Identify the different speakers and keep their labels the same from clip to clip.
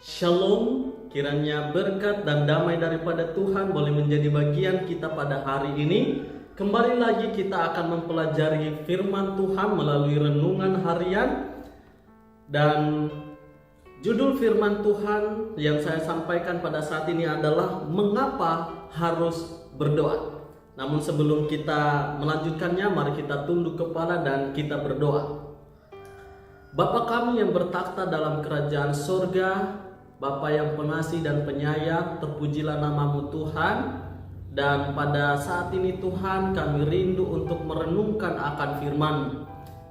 Speaker 1: Shalom, kiranya berkat dan damai daripada Tuhan boleh menjadi bagian kita pada hari ini. Kembali lagi kita akan mempelajari firman Tuhan melalui renungan harian. Dan judul firman Tuhan yang saya sampaikan pada saat ini adalah mengapa harus berdoa. Namun sebelum kita melanjutkannya, mari kita tunduk kepala dan kita berdoa. Bapa kami yang bertakhta dalam kerajaan sorga, Bapa yang pengasih dan penyayang, terpujilah namamu Tuhan. Dan pada saat ini Tuhan, kami rindu untuk merenungkan akan firman-Mu.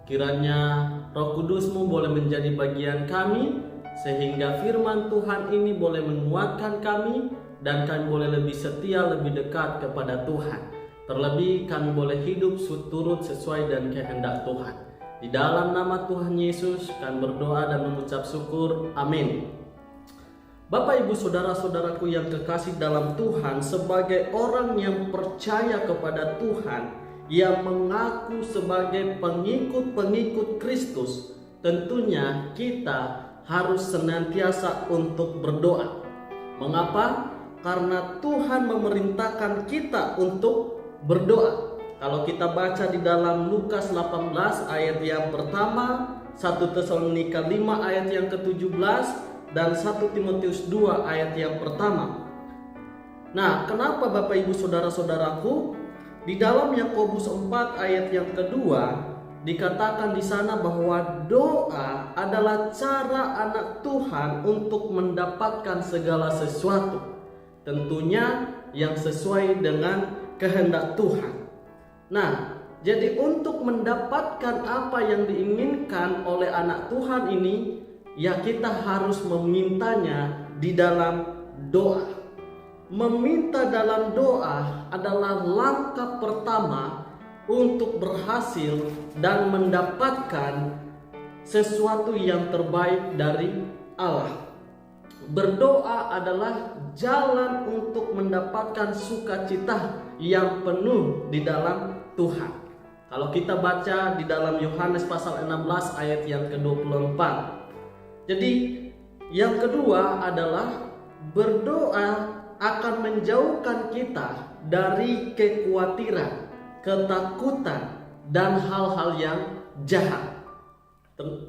Speaker 1: Kiranya Roh Kudus-Mu boleh menjadi bagian kami, sehingga firman Tuhan ini boleh menguatkan kami, dan kami boleh lebih setia, lebih dekat kepada Tuhan. Terlebih kami boleh hidup turut sesuai dan kehendak Tuhan. Di dalam nama Tuhan Yesus kami berdoa dan mengucap syukur. Amin. Bapak, Ibu, Saudara-saudaraku yang kekasih dalam Tuhan, sebagai orang yang percaya kepada Tuhan, yang mengaku sebagai pengikut-pengikut Kristus, tentunya kita harus senantiasa untuk berdoa. Mengapa? Karena Tuhan memerintahkan kita untuk berdoa. Kalau kita baca di dalam Lukas 18 ayat yang pertama, 1 Tesalonika 5 ayat yang ke-17, dan 1 Timotius 2 ayat yang pertama. Nah, kenapa Bapak Ibu Saudara-saudaraku? Di dalam Yakobus 4 ayat yang kedua dikatakan di sana bahwa doa adalah cara anak Tuhan untuk mendapatkan segala sesuatu, tentunya yang sesuai dengan kehendak Tuhan. Nah, jadi untuk mendapatkan apa yang diinginkan oleh anak Tuhan ini, ya kita harus memintanya di dalam doa. Meminta dalam doa adalah langkah pertama untuk berhasil dan mendapatkan sesuatu yang terbaik dari Allah. Berdoa adalah jalan untuk mendapatkan sukacita yang penuh di dalam Tuhan. Kalau kita baca di dalam Yohanes pasal 16 ayat yang ke-24. Jadi yang kedua adalah berdoa akan menjauhkan kita dari kekhawatiran, ketakutan, dan hal-hal yang jahat.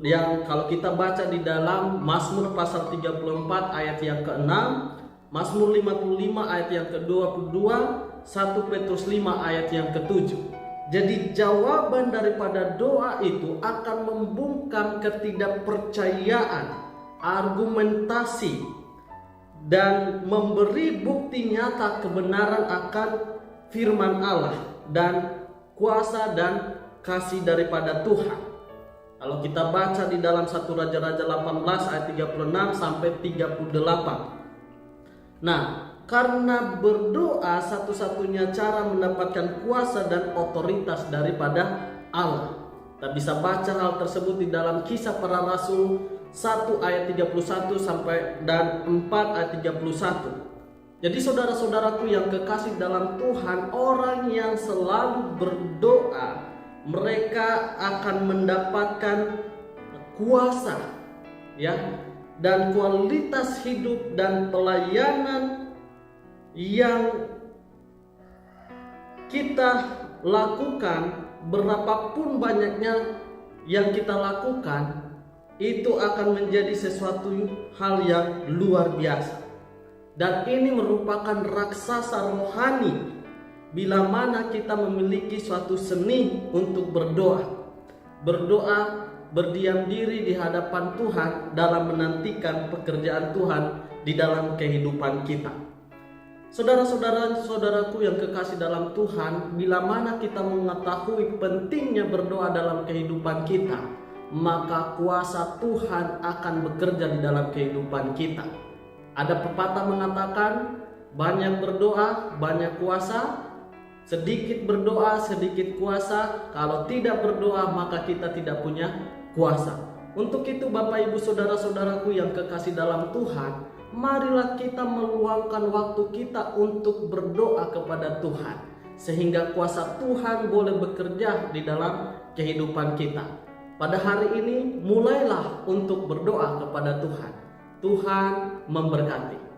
Speaker 1: Yang kalau kita baca di dalam Mazmur pasal 34 ayat yang ke-6, Mazmur 55 ayat yang ke-22, 1 Petrus 5 ayat yang ke-7. Jadi jawaban daripada doa itu akan membungkam ketidakpercayaan, argumentasi, dan memberi bukti nyata kebenaran akan firman Allah dan kuasa dan kasih daripada Tuhan. Kalau kita baca di dalam 1 Raja-Raja 18 ayat 36 sampai 38. Nah, karena berdoa satu-satunya cara mendapatkan kuasa dan otoritas daripada Allah. Kita bisa baca hal tersebut di dalam Kisah Para Rasul 1 ayat 31 sampai dan 4 ayat 31. Jadi saudara-saudaraku yang kekasih dalam Tuhan, orang yang selalu berdoa, mereka akan mendapatkan kuasa, ya, dan kualitas hidup dan pelayanan yang kita lakukan, berapapun banyaknya yang kita lakukan, itu akan menjadi sesuatu hal yang luar biasa. Dan ini merupakan raksasa rohani bila mana kita memiliki suatu seni untuk berdoa. Berdoa, berdiam diri di hadapan Tuhan dalam menantikan pekerjaan Tuhan di dalam kehidupan kita. Saudara-saudaraku yang kekasih dalam Tuhan, bila mana kita mengetahui pentingnya berdoa dalam kehidupan kita, maka kuasa Tuhan akan bekerja di dalam kehidupan kita. Ada pepatah mengatakan, banyak berdoa, banyak kuasa. Sedikit berdoa, sedikit kuasa. Kalau tidak berdoa, maka kita tidak punya kuasa. Untuk itu Bapak Ibu Saudara-saudaraku yang kekasih dalam Tuhan, marilah kita meluangkan waktu kita untuk berdoa kepada Tuhan, sehingga kuasa Tuhan boleh bekerja di dalam kehidupan kita. Pada hari ini mulailah untuk berdoa kepada Tuhan. Tuhan memberkati.